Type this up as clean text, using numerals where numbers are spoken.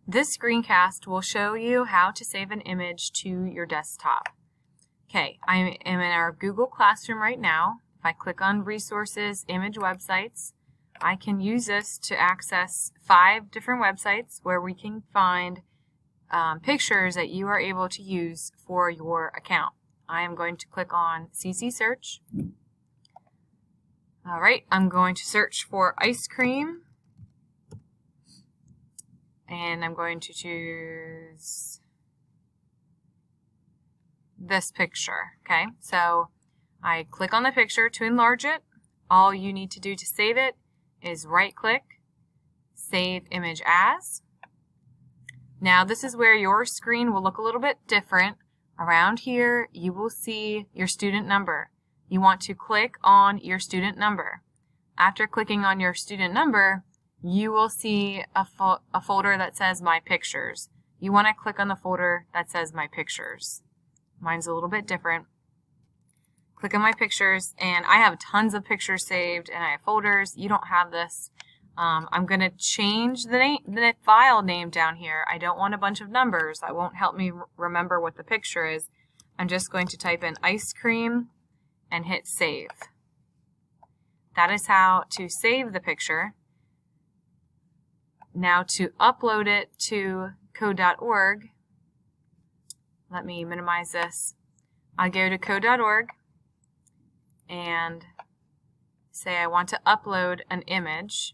This screencast will show you how to save an image to your desktop. Okay, I am in our Google Classroom right now. If I click on Resources, Image Websites, I can use this to access 5 different websites where we can find pictures that you are able to use for your account. I am going to click on CC Search. Alright, I'm going to search for ice cream. And I'm going to choose this picture. Okay, so I click on the picture to enlarge it. All you need to do to save it is right-click, Save Image As. Now this is where your screen will look a little bit different. Around here you will see your student number. You want to click on your student number. After clicking on your student number, you will see a folder that says My Pictures. You want to click on the folder that says My Pictures. Mine's a little bit different. Click on My Pictures, and I have tons of pictures saved, and I have folders. You don't have this. I'm going to change the file name down here. I don't want a bunch of numbers. That won't help me remember what the picture is. I'm just going to type in ice cream and hit Save. That is how to save the picture. Now to upload it to code.org, let me minimize this. I'll go to code.org and say I want to upload an image.